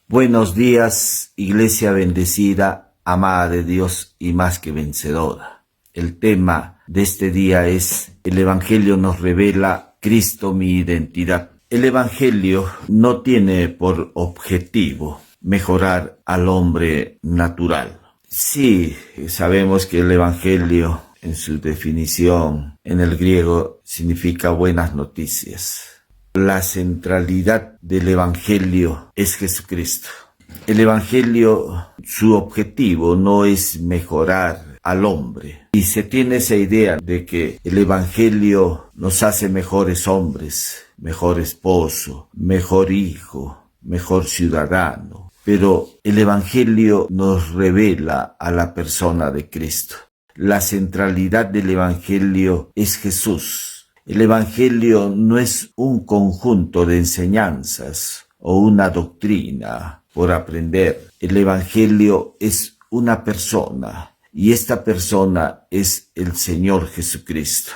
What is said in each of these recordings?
Buenos días, Iglesia bendecida, amada de Dios y más que vencedora. El tema de este día es: el Evangelio nos revela Cristo mi identidad. El Evangelio no tiene por objetivo mejorar al hombre natural. Sí, sabemos que el Evangelio, en su definición en el griego, significa buenas noticias. La centralidad del Evangelio es Jesucristo. El Evangelio, su objetivo no es mejorar al hombre. Y se tiene esa idea de que el Evangelio nos hace mejores hombres, mejor esposo, mejor hijo, mejor ciudadano. Pero el Evangelio nos revela a la persona de Cristo. La centralidad del Evangelio es Jesús. El Evangelio no es un conjunto de enseñanzas o una doctrina por aprender. El Evangelio es una persona, y esta persona es el Señor Jesucristo.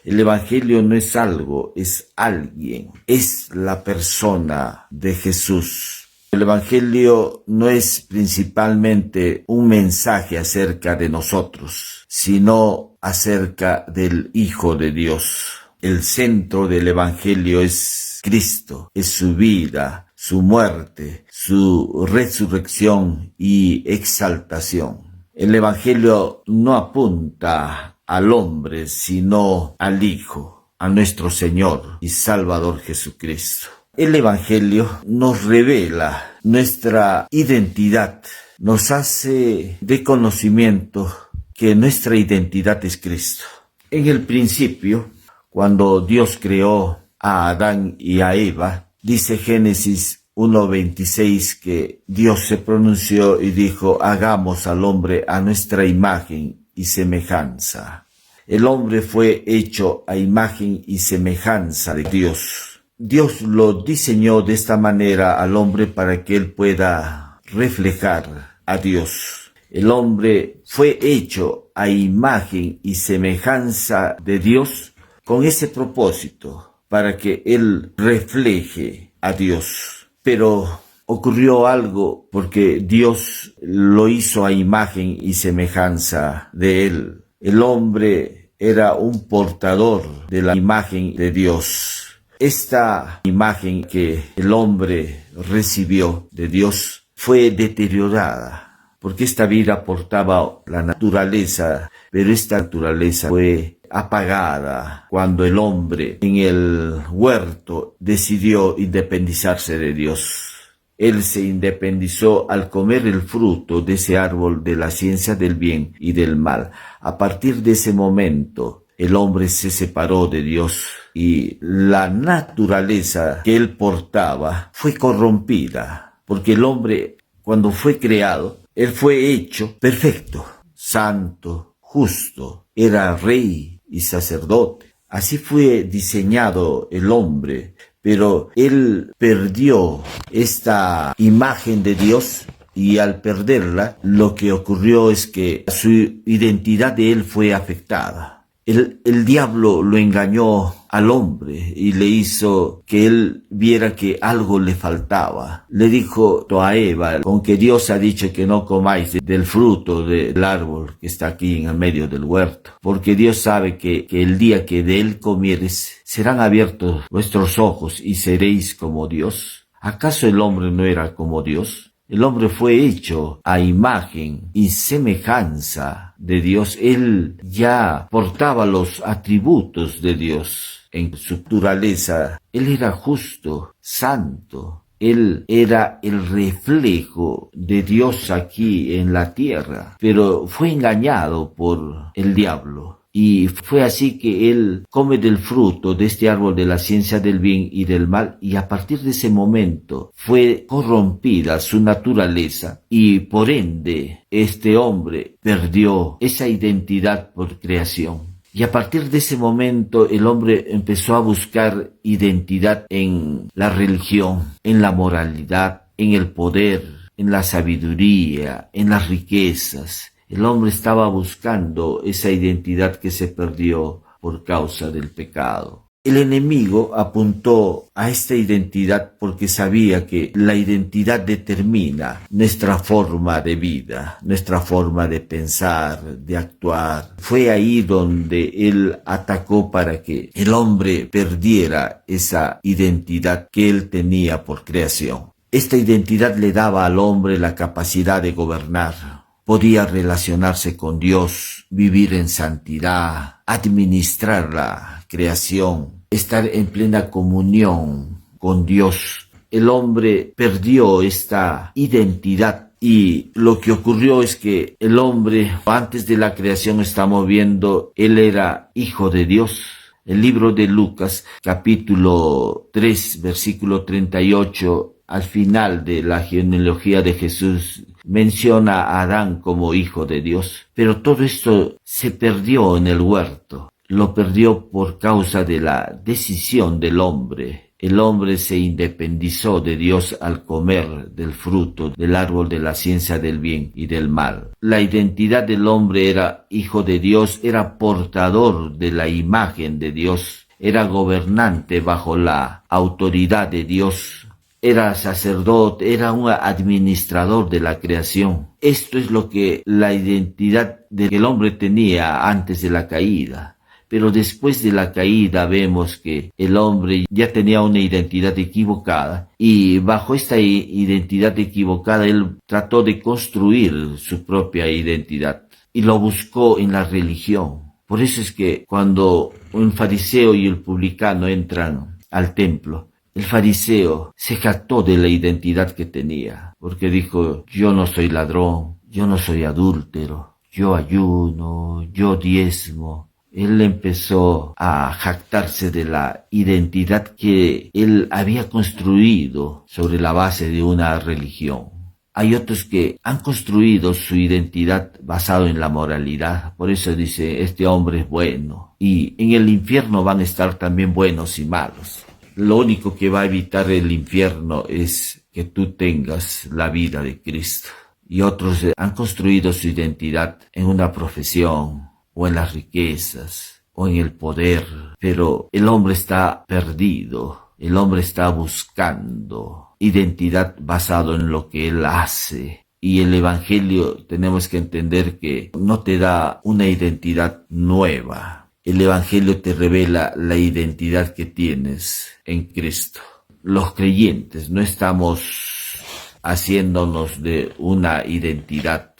El Evangelio no es algo, es alguien, es la persona de Jesús. El Evangelio no es principalmente un mensaje acerca de nosotros, sino acerca del Hijo de Dios. El centro del Evangelio es Cristo, es su vida, su muerte, su resurrección y exaltación. El Evangelio no apunta al hombre, sino al Hijo, a nuestro Señor y Salvador Jesucristo. El Evangelio nos revela nuestra identidad, nos hace de conocimiento que nuestra identidad es Cristo. En el principio, cuando Dios creó a Adán y a Eva, dice Génesis 1:26 que Dios se pronunció y dijo: hagamos al hombre a nuestra imagen y semejanza. El hombre fue hecho a imagen y semejanza de Dios. Dios lo diseñó de esta manera al hombre para que él pueda reflejar a Dios. El hombre fue hecho a imagen y semejanza de Dios con ese propósito, para que él refleje a Dios. Pero ocurrió algo, porque Dios lo hizo a imagen y semejanza de él. El hombre era un portador de la imagen de Dios. Esta imagen que el hombre recibió de Dios fue deteriorada, porque esta vida portaba la naturaleza, pero esta naturaleza fue apagada cuando el hombre en el huerto decidió independizarse de Dios. Él se independizó al comer el fruto de ese árbol de la ciencia del bien y del mal. A partir de ese momento, el hombre se separó de Dios y la naturaleza que él portaba fue corrompida, porque el hombre, cuando fue creado, él fue hecho perfecto, santo, justo, era rey y sacerdote. Así fue diseñado el hombre, pero él perdió esta imagen de Dios, y al perderla, lo que ocurrió es que su identidad de él fue afectada. El diablo lo engañó al hombre y le hizo que él viera que algo le faltaba. Le dijo a Eva: con que Dios ha dicho que no comáis del fruto del árbol que está aquí en el medio del huerto, porque Dios sabe que el día que de él comieres, serán abiertos vuestros ojos y seréis como Dios. ¿Acaso el hombre no era como Dios? El hombre fue hecho a imagen y semejanza de Dios. Él ya portaba los atributos de Dios en su naturaleza. Él era justo, santo. Él era el reflejo de Dios aquí en la tierra, pero fue engañado por el diablo. Y fue así que él come del fruto de este árbol de la ciencia del bien y del mal, y a partir de ese momento fue corrompida su naturaleza, y por ende este hombre perdió esa identidad por creación. Y a partir de ese momento el hombre empezó a buscar identidad en la religión, en la moralidad, en el poder, en la sabiduría, en las riquezas. El hombre estaba buscando esa identidad que se perdió por causa del pecado. El enemigo apuntó a esta identidad porque sabía que la identidad determina nuestra forma de vida, nuestra forma de pensar, de actuar. Fue ahí donde él atacó para que el hombre perdiera esa identidad que él tenía por creación. Esta identidad le daba al hombre la capacidad de gobernar. Podía relacionarse con Dios, vivir en santidad, administrar la creación, estar en plena comunión con Dios. El hombre perdió esta identidad y lo que ocurrió es que el hombre, antes de la creación estamos viendo, él era hijo de Dios. El libro de Lucas, capítulo 3, versículo 38, al final de la genealogía de Jesús, menciona a Adán como hijo de Dios. Pero todo esto se perdió en el huerto. Lo perdió por causa de la decisión del hombre. El hombre se independizó de Dios al comer del fruto del árbol de la ciencia del bien y del mal. La identidad del hombre era hijo de Dios, era portador de la imagen de Dios, era gobernante bajo la autoridad de Dios. Era sacerdote, era un administrador de la creación. Esto es lo que la identidad del hombre tenía antes de la caída. Pero después de la caída vemos que el hombre ya tenía una identidad equivocada y bajo esta identidad equivocada él trató de construir su propia identidad y lo buscó en la religión. Por eso es que cuando un fariseo y el publicano entran al templo, el fariseo se jactó de la identidad que tenía, porque dijo: yo no soy ladrón, yo no soy adúltero, yo ayuno, yo diezmo. Él empezó a jactarse de la identidad que él había construido sobre la base de una religión. Hay otros que han construido su identidad basado en la moralidad. Por eso dice: este hombre es bueno. Y en el infierno van a estar también buenos y malos. Lo único que va a evitar el infierno es que tú tengas la vida de Cristo. Y otros han construido su identidad en una profesión, o en las riquezas, o en el poder. Pero el hombre está perdido. El hombre está buscando identidad basado en lo que él hace. Y el Evangelio tenemos que entender que no te da una identidad nueva. El Evangelio te revela la identidad que tienes en Cristo. Los creyentes no estamos haciéndonos de una identidad.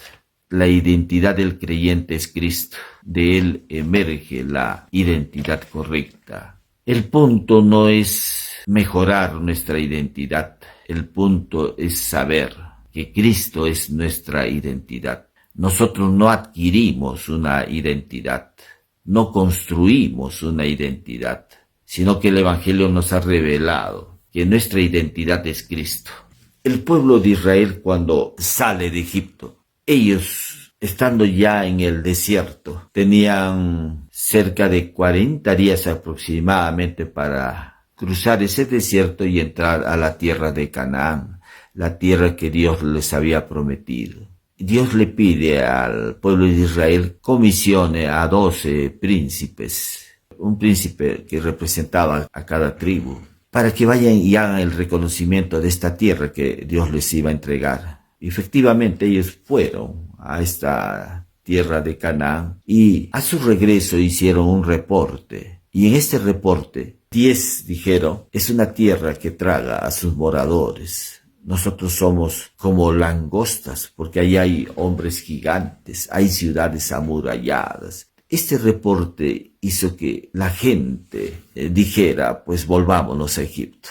La identidad del creyente es Cristo. De él emerge la identidad correcta. El punto no es mejorar nuestra identidad. El punto es saber que Cristo es nuestra identidad. Nosotros no adquirimos una identidad. No construimos una identidad, sino que el Evangelio nos ha revelado que nuestra identidad es Cristo. El pueblo de Israel, cuando sale de Egipto, ellos, estando ya en el desierto, tenían cerca de 40 días aproximadamente para cruzar ese desierto y entrar a la tierra de Canaán, la tierra que Dios les había prometido. Dios le pide al pueblo de Israel comisione a 12 príncipes, un príncipe que representaba a cada tribu, para que vayan y hagan el reconocimiento de esta tierra que Dios les iba a entregar. Y efectivamente ellos fueron a esta tierra de Canaán y a su regreso hicieron un reporte. Y en este reporte 10 dijeron: es una tierra que traga a sus moradores. Nosotros somos como langostas, porque ahí hay hombres gigantes, hay ciudades amuralladas. Este reporte hizo que la gente dijera: pues volvámonos a Egipto.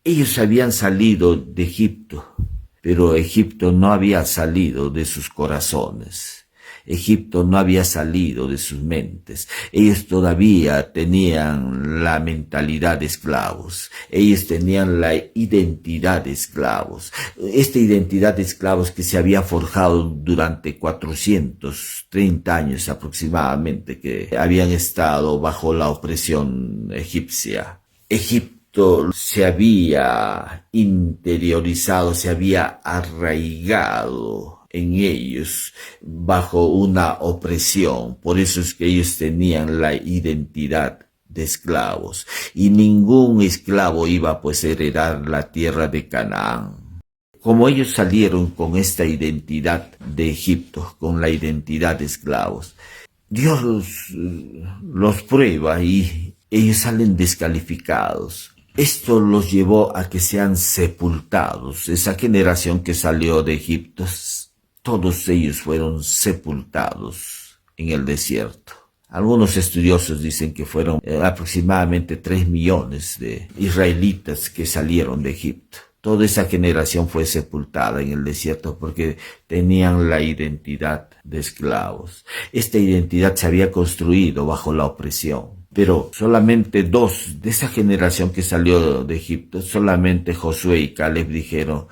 Ellos habían salido de Egipto, pero Egipto no había salido de sus corazones. Egipto no había salido de sus mentes. Ellos todavía tenían la mentalidad de esclavos. Ellos tenían la identidad de esclavos. Esta identidad de esclavos que se había forjado durante 430 años aproximadamente, que habían estado bajo la opresión egipcia. Egipto se había interiorizado, se había arraigado en ellos bajo una opresión. Por eso es que ellos tenían la identidad de esclavos, y ningún esclavo iba pues a heredar la tierra de Canaán. Como ellos salieron con esta identidad de Egipto, con la identidad de esclavos, Dios los prueba y ellos salen descalificados. Esto los llevó a que sean sepultados. Esa generación que salió de Egipto, todos ellos fueron sepultados en el desierto. Algunos estudiosos dicen que fueron aproximadamente 3 millones de israelitas que salieron de Egipto. Toda esa generación fue sepultada en el desierto porque tenían la identidad de esclavos. Esta identidad se había construido bajo la opresión. Pero solamente 2 de esa generación que salió de Egipto, solamente Josué y Caleb dijeron: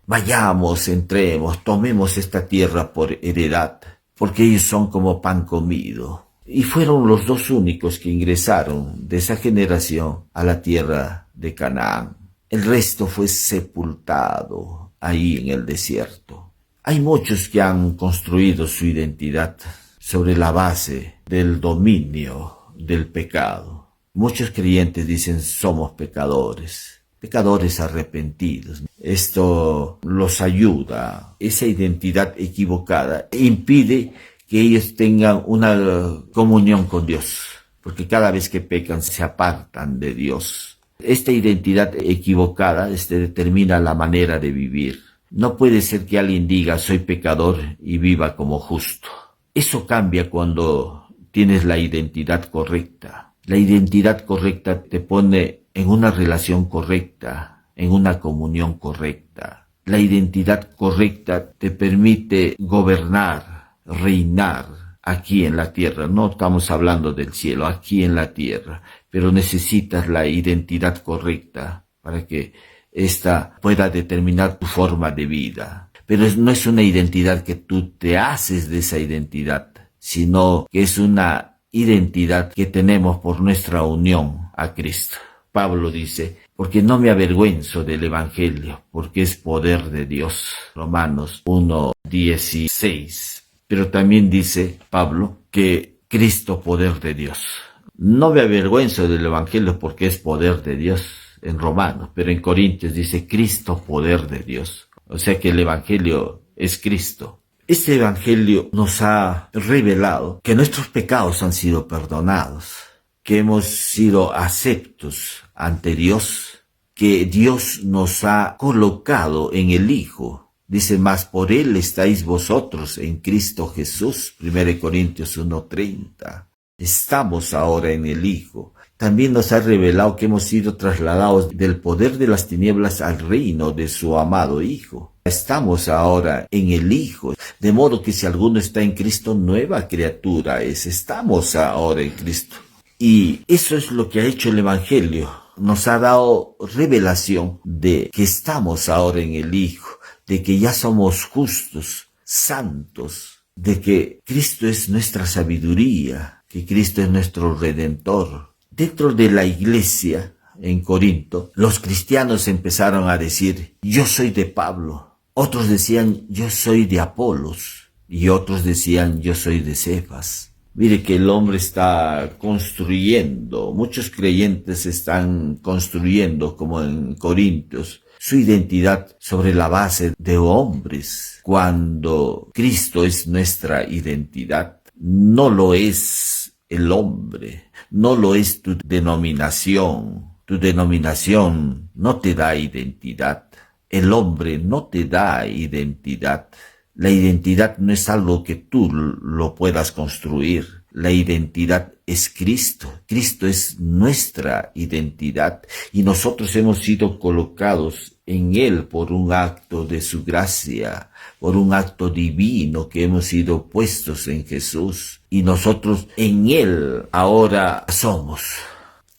vayamos, entremos, tomemos esta tierra por heredad, porque ellos son como pan comido. Y fueron los 2 únicos que ingresaron de esa generación a la tierra de Canaán. El resto fue sepultado ahí en el desierto. Hay muchos que han construido su identidad sobre la base del dominio del pecado. Muchos creyentes dicen: somos pecadores, pecadores arrepentidos. Esto los ayuda. Esa identidad equivocada impide que ellos tengan una comunión con Dios, porque cada vez que pecan se apartan de Dios. Esta identidad equivocada determina la manera de vivir. No puede ser que alguien diga: soy pecador, y viva como justo. Eso cambia cuando tienes la identidad correcta. La identidad correcta te pone en una relación correcta, en una comunión correcta. La identidad correcta te permite gobernar, reinar aquí en la tierra. No estamos hablando del cielo, aquí en la tierra. Pero necesitas la identidad correcta para que ésta pueda determinar tu forma de vida. Pero no es una identidad que tú te haces de esa identidad, sino que es una identidad que tenemos por nuestra unión a Cristo. Pablo dice: porque no me avergüenzo del Evangelio, porque es poder de Dios. Romanos 1:16. Pero también dice Pablo que Cristo, poder de Dios. No me avergüenzo del Evangelio porque es poder de Dios en Romanos, pero en Corintios dice Cristo, poder de Dios. O sea que el Evangelio es Cristo. Este Evangelio nos ha revelado que nuestros pecados han sido perdonados, que hemos sido aceptos ante Dios, que Dios nos ha colocado en el Hijo. Dice: mas por Él estáis vosotros en Cristo Jesús, 1 Corintios 1:30. Estamos ahora en el Hijo. También nos ha revelado que hemos sido trasladados del poder de las tinieblas al reino de su amado Hijo. Estamos ahora en el Hijo, de modo que si alguno está en Cristo, nueva criatura es. Estamos ahora en Cristo. Y eso es lo que ha hecho el Evangelio. Nos ha dado revelación de que estamos ahora en el Hijo, de que ya somos justos, santos, de que Cristo es nuestra sabiduría, que Cristo es nuestro Redentor. Dentro de la iglesia en Corinto, los cristianos empezaron a decir: yo soy de Pablo. Otros decían: yo soy de Apolos. Y otros decían: yo soy de Cefas. Mire que el hombre está construyendo, muchos creyentes están construyendo, como en Corintios, su identidad sobre la base de hombres, cuando Cristo es nuestra identidad. No lo es el hombre, no lo es tu denominación. Tu denominación no te da identidad. El hombre no te da identidad. La identidad no es algo que tú lo puedas construir. La identidad es Cristo. Cristo es nuestra identidad y nosotros hemos sido colocados en Él por un acto de su gracia, por un acto divino que hemos sido puestos en Jesús. Y nosotros en Él ahora somos.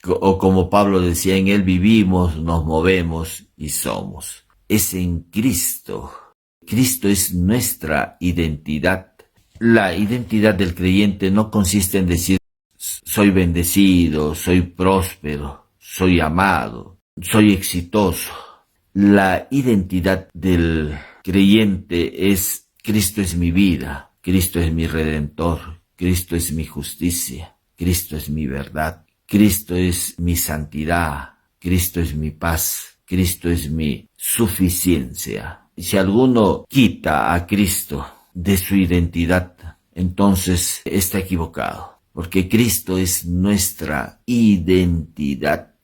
O como Pablo decía: en Él vivimos, nos movemos y somos. Es en Cristo. Cristo es nuestra identidad. La identidad del creyente no consiste en decir: soy bendecido, soy próspero, soy amado, soy exitoso. La identidad del creyente es: Cristo es mi vida, Cristo es mi Redentor, Cristo es mi justicia, Cristo es mi verdad, Cristo es mi santidad, Cristo es mi paz, Cristo es mi suficiencia. Si alguno quita a Cristo de su identidad, entonces está equivocado, porque Cristo es nuestra identidad.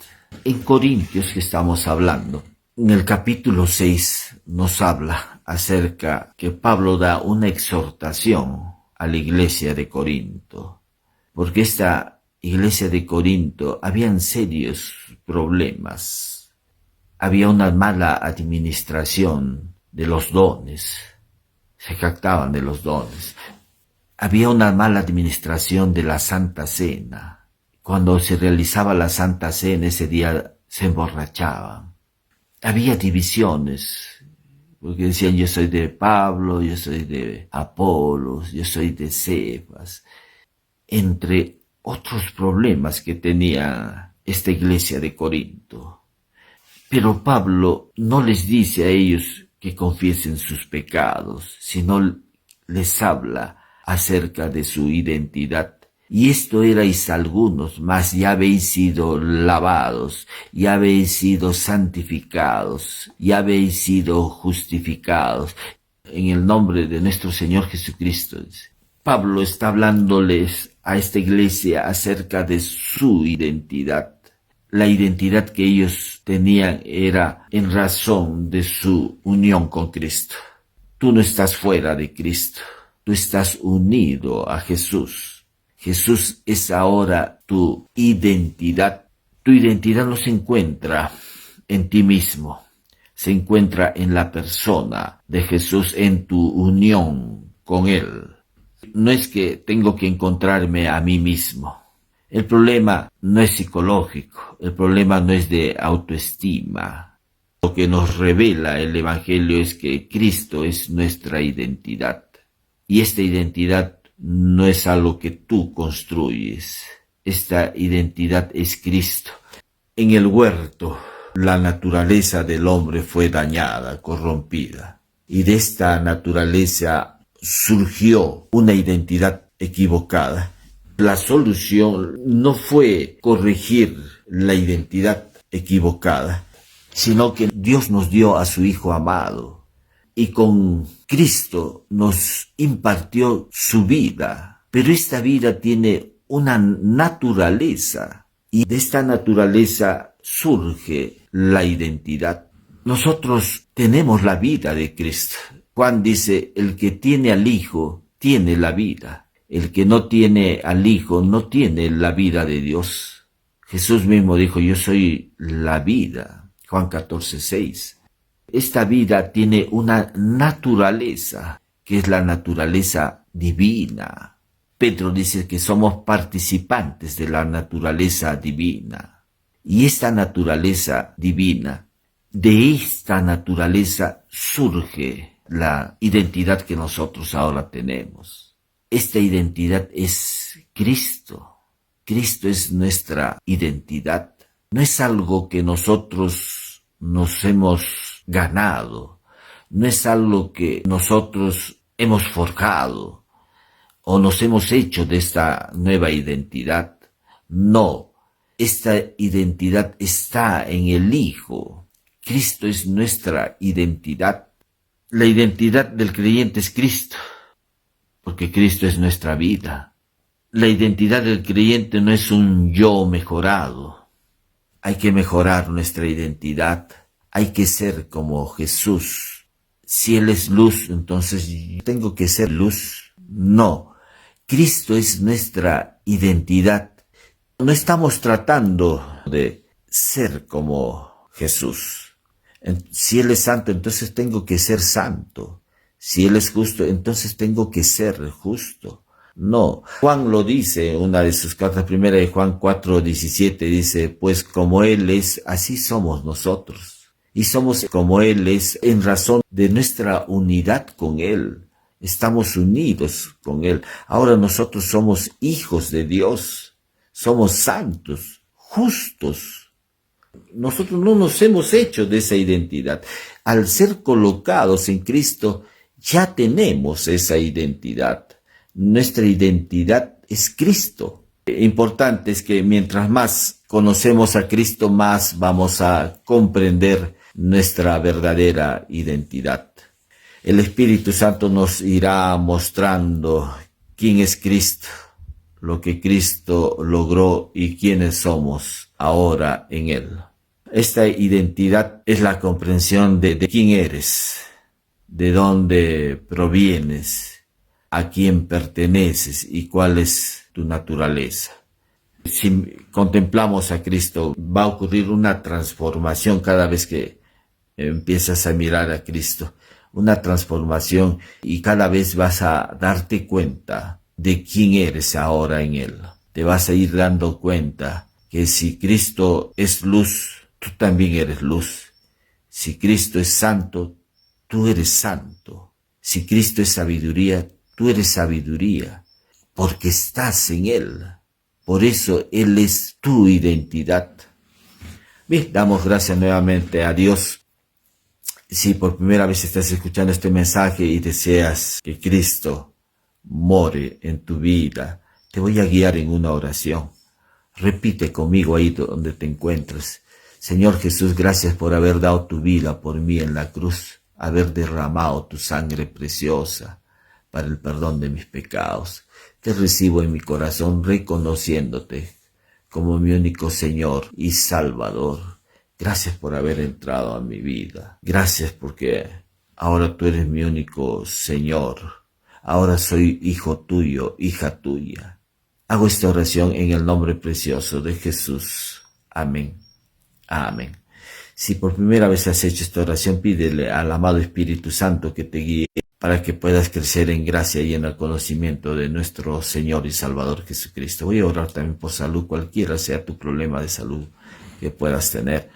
En Corintios que estamos hablando, en el capítulo 6 nos habla acerca que Pablo da una exhortación a la iglesia de Corinto, porque esta iglesia de Corinto habían serios problemas, había una mala administración de los dones, se jactaban de los dones, había una mala administración de la Santa Cena. Cuando se realizaba la Santa Cena ese día se emborrachaban. Había divisiones, porque decían yo soy de Pablo, yo soy de Apolos, yo soy de Cefas, entre otros problemas que tenía esta iglesia de Corinto. Pero Pablo no les dice a ellos que confiesen sus pecados, sino les habla acerca de su identidad. Y esto erais algunos, mas ya habéis sido lavados, ya habéis sido santificados, ya habéis sido justificados en el nombre de nuestro Señor Jesucristo. Pablo está hablándoles a esta iglesia acerca de su identidad. La identidad que ellos tenían era en razón de su unión con Cristo. Tú no estás fuera de Cristo, tú estás unido a Jesús. Jesús es ahora tu identidad. Tu identidad no se encuentra en ti mismo, se encuentra en la persona de Jesús, en tu unión con Él. No es que tengo que encontrarme a mí mismo. El problema no es psicológico, el problema no es de autoestima. Lo que nos revela el Evangelio es que Cristo es nuestra identidad. Y esta identidad no es algo que tú construyes. Esta identidad es Cristo. En el huerto, la naturaleza del hombre fue dañada, corrompida. Y de esta naturaleza surgió una identidad equivocada. La solución no fue corregir la identidad equivocada, sino que Dios nos dio a su Hijo amado. Y con Cristo nos impartió su vida, pero esta vida tiene una naturaleza y de esta naturaleza surge la identidad. Nosotros tenemos la vida de Cristo. Juan dice, el que tiene al Hijo tiene la vida. El que no tiene al Hijo no tiene la vida de Dios. Jesús mismo dijo, yo soy la vida. Juan 14:6. Esta vida tiene una naturaleza, que es la naturaleza divina. Pedro dice que somos participantes de la naturaleza divina. Y esta naturaleza divina, de esta naturaleza surge la identidad que nosotros ahora tenemos. Esta identidad es Cristo. Cristo es nuestra identidad. No es algo que nosotros nos hemos ganado, no es algo que nosotros hemos forjado o nos hemos hecho de esta nueva identidad. No, esta identidad está en el Hijo. Cristo es nuestra identidad. La identidad del creyente es Cristo, porque Cristo es nuestra vida. La identidad del creyente no es un yo mejorado. Hay que mejorar nuestra identidad. Hay que ser como Jesús. Si Él es luz, entonces yo tengo que ser luz. No, Cristo es nuestra identidad. No estamos tratando de ser como Jesús. Si Él es santo, entonces tengo que ser santo. Si Él es justo, entonces tengo que ser justo. No, Juan lo dice en una de sus cartas, primera de Juan 4:17, dice, pues como Él es, así somos nosotros. Y somos como Él es en razón de nuestra unidad con Él. Estamos unidos con Él. Ahora nosotros somos hijos de Dios. Somos santos, justos. Nosotros no nos hemos hecho de esa identidad. Al ser colocados en Cristo, ya tenemos esa identidad. Nuestra identidad es Cristo. Importante es que mientras más conocemos a Cristo, más vamos a comprender nuestra verdadera identidad. El Espíritu Santo nos irá mostrando quién es Cristo, lo que Cristo logró y quiénes somos ahora en Él. Esta identidad es la comprensión de quién eres, de dónde provienes, a quién perteneces y cuál es tu naturaleza. Si contemplamos a Cristo, va a ocurrir una transformación cada vez que empiezas a mirar a Cristo, una transformación, y cada vez vas a darte cuenta de quién eres ahora en Él. Te vas a ir dando cuenta que si Cristo es luz, tú también eres luz. Si Cristo es santo, tú eres santo. Si Cristo es sabiduría, tú eres sabiduría, porque estás en Él. Por eso Él es tu identidad. Bien, damos gracias nuevamente a Dios. Si por primera vez estás escuchando este mensaje y deseas que Cristo more en tu vida, te voy a guiar en una oración. Repite conmigo ahí donde te encuentres. Señor Jesús, gracias por haber dado tu vida por mí en la cruz, haber derramado tu sangre preciosa para el perdón de mis pecados. Te recibo en mi corazón reconociéndote como mi único Señor y Salvador. Gracias por haber entrado a mi vida. Gracias porque ahora tú eres mi único Señor. Ahora soy hijo tuyo, hija tuya. Hago esta oración en el nombre precioso de Jesús. Amén. Amén. Si por primera vez has hecho esta oración, pídele al amado Espíritu Santo que te guíe para que puedas crecer en gracia y en el conocimiento de nuestro Señor y Salvador Jesucristo. Voy a orar también por salud, cualquiera sea tu problema de salud que puedas tener.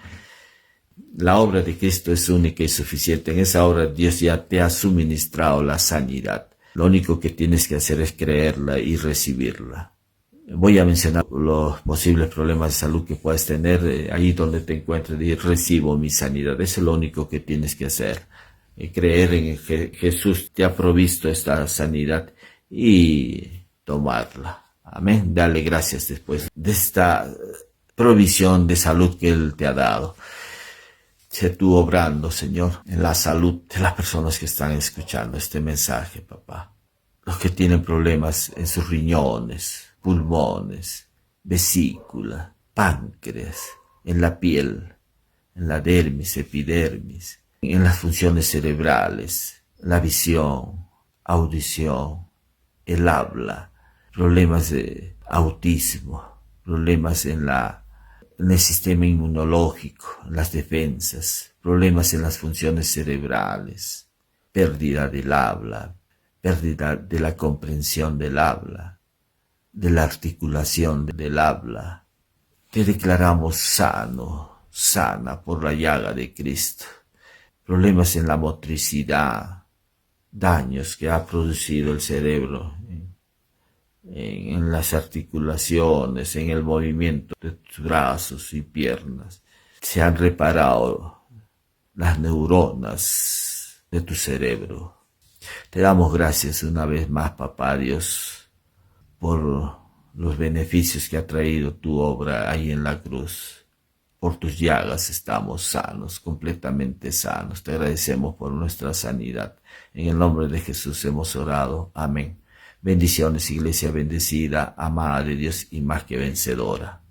La obra de Cristo es única y suficiente. En esa obra Dios ya te ha suministrado la sanidad. Lo único que tienes que hacer es creerla y recibirla. Voy a mencionar los posibles problemas de salud que puedes tener ahí donde te encuentres y recibo mi sanidad. Eso es lo único que tienes que hacer. Creer en que Jesús te ha provisto esta sanidad y tomarla. Amén. Dale gracias después de esta provisión de salud que Él te ha dado. Sé tú obrando, Señor, en la salud de las personas que están escuchando este mensaje, papá. Los que tienen problemas en sus riñones, pulmones, vesícula, páncreas, en la piel, en la dermis, epidermis, en las funciones cerebrales, la visión, audición, el habla, problemas de autismo, problemas en el sistema inmunológico, en las defensas, problemas en las funciones cerebrales, pérdida del habla, pérdida de la comprensión del habla, de la articulación del habla. Te declaramos sano, sana por la llaga de Cristo. Problemas en la motricidad, daños que ha producido el cerebro en las articulaciones, en el movimiento de tus brazos y piernas. Se han reparado las neuronas de tu cerebro. Te damos gracias una vez más, papá Dios, por los beneficios que ha traído tu obra ahí en la cruz. Por tus llagas estamos sanos, completamente sanos. Te agradecemos por nuestra sanidad. En el nombre de Jesús hemos orado. Amén. Bendiciones, iglesia bendecida, amada de Dios y más que vencedora.